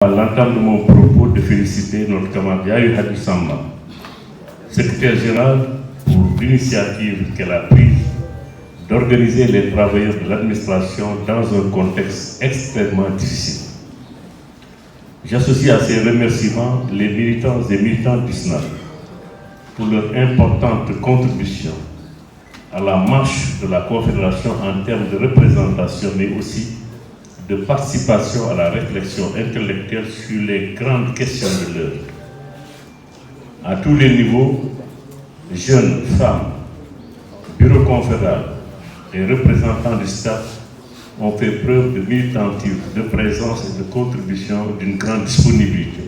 À l'entame de mon propos, de féliciter notre camarade Yahya Hadji Samba, secrétaire général, pour l'initiative qu'elle a prise d'organiser les travailleurs de l'administration dans un contexte extrêmement difficile. J'associe à ces remerciements les militants et militantes du SNAP pour leur importante contribution à la marche de la Confédération en termes de représentation, mais aussi de participation à la réflexion intellectuelle sur les grandes questions de l'heure. À tous les niveaux, jeunes, femmes, bureaux confédéraux et représentants du staff ont fait preuve de militantisme, de présence et de contribution d'une grande disponibilité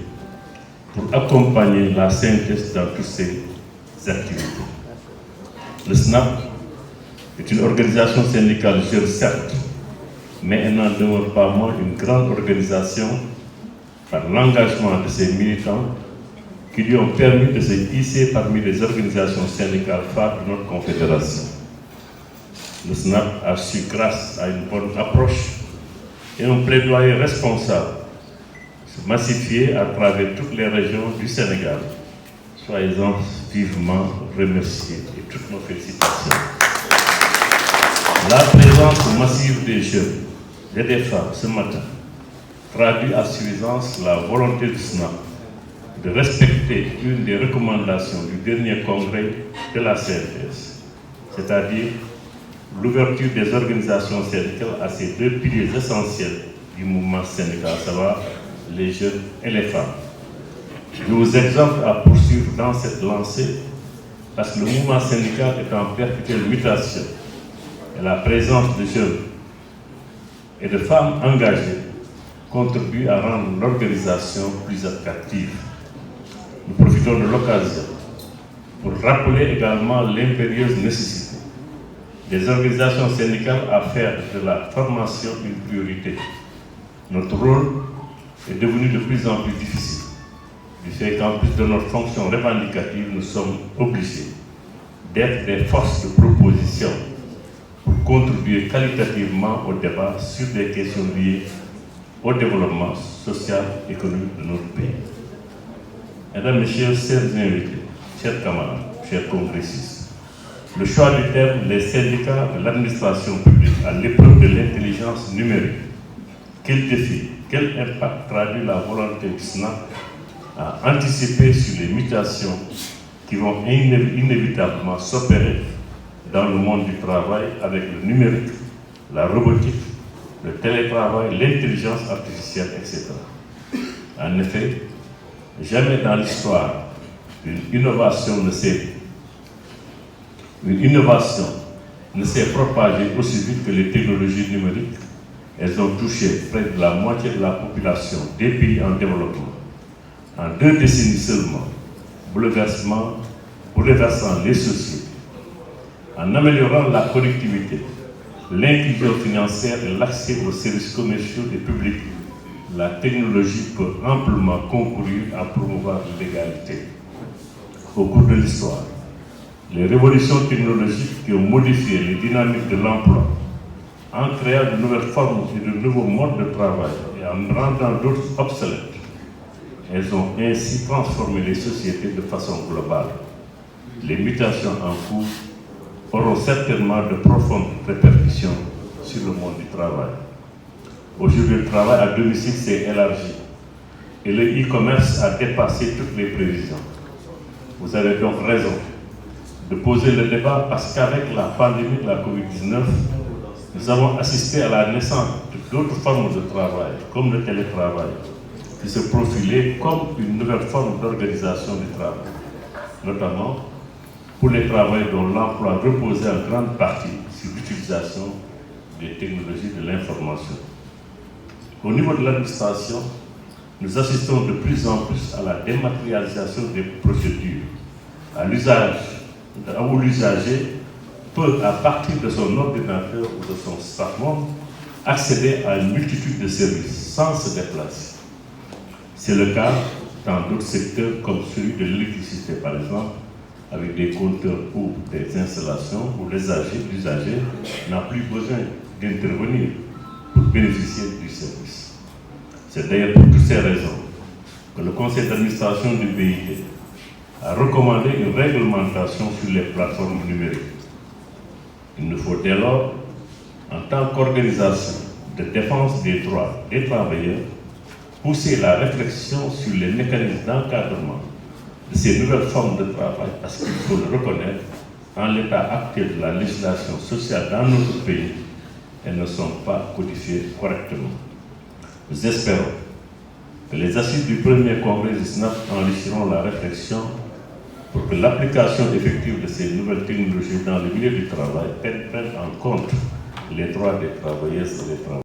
pour accompagner la synthèse dans toutes ces activités. Le SNAP est une organisation syndicale jeune, certes, mais elle n'en demeure pas moins une grande organisation par l'engagement de ses militants qui lui ont permis de se hisser parmi les organisations syndicales phares de notre confédération. Le SNAP a su, grâce à une bonne approche et un plaidoyer responsable, se massifier à travers toutes les régions du Sénégal. Soyez-en vivement remerciés et toutes nos félicitations. La présence massive des jeunes et des femmes ce matin traduit à suffisance la volonté du SNAP de respecter une des recommandations du dernier congrès de la CNTS, c'est-à-dire l'ouverture des organisations syndicales à ces deux piliers essentiels du mouvement syndical, à savoir les jeunes et les femmes. Je vous exhorte à poursuivre dans cette lancée parce que le mouvement syndical est en perpétuelle mutation et la présence de jeunes et de femmes engagées contribue à rendre l'organisation plus attractive. Nous profitons de l'occasion pour rappeler également l'impérieuse nécessité des organisations syndicales à faire de la formation une priorité. Notre rôle est devenu de plus en plus difficile, du fait qu'en plus de notre fonction revendicative, nous sommes obligés d'être des forces de proposition pour contribuer qualitativement au débat sur des questions liées au développement social et économique de notre pays. Mesdames, Messieurs, chers invités, chers camarades, chers congressistes, le choix du terme « les syndicats de l'administration publique à l'épreuve de l'intelligence numérique », quel défi, quel impact traduit la volonté du SNAP à anticiper sur les mutations qui vont inévitablement s'opérer dans le monde du travail avec le numérique, la robotique, le télétravail, l'intelligence artificielle, etc. En effet, jamais dans l'histoire, une innovation ne s'est propagée aussi vite que les technologies numériques. Elles ont touché près de la moitié de la population des pays en développement. En 2 décennies seulement, bouleversant les sociétés. En améliorant la connectivité, l'inclusion financière et l'accès aux services commerciaux et publics, la technologie peut amplement concourir à promouvoir l'égalité. Au cours de l'histoire, les révolutions technologiques qui ont modifié les dynamiques de l'emploi, en créant de nouvelles formes et de nouveaux modes de travail et en rendant d'autres obsolètes, elles ont ainsi transformé les sociétés de façon globale. Les mutations en cours auront certainement de profondes répercussions sur le monde du travail. Aujourd'hui, le travail à domicile s'est élargi et le e-commerce a dépassé toutes les prévisions. Vous avez donc raison de poser le débat parce qu'avec la pandémie de la COVID-19, nous avons assisté à la naissance d'autres formes de travail, comme le télétravail, qui se profilaient comme une nouvelle forme d'organisation du travail, notamment pour les travailleurs dont l'emploi reposait en grande partie sur l'utilisation des technologies de l'information. Au niveau de l'administration, nous assistons de plus en plus à la dématérialisation des procédures, où l'usager peut, à partir de son ordinateur ou de son smartphone, accéder à une multitude de services sans se déplacer. C'est le cas dans d'autres secteurs comme celui de l'électricité, par exemple, avec des compteurs ou des installations où l'usager n'a plus besoin d'intervenir pour bénéficier du service. C'est d'ailleurs pour toutes ces raisons que le conseil d'administration du BIT a recommandé une réglementation sur les plateformes numériques. Il nous faut dès lors, en tant qu'organisation de défense des droits des travailleurs, pousser la réflexion sur les mécanismes d'encadrement de ces nouvelles formes de travail, parce qu'il faut le reconnaître, en l'état actuel de la législation sociale dans notre pays, elles ne sont pas codifiées correctement. Nous espérons que les assises du premier congrès du SNAP enrichiront la réflexion pour que l'application effective de ces nouvelles technologies dans le milieu du travail prenne en compte les droits des travailleuses et des travailleurs.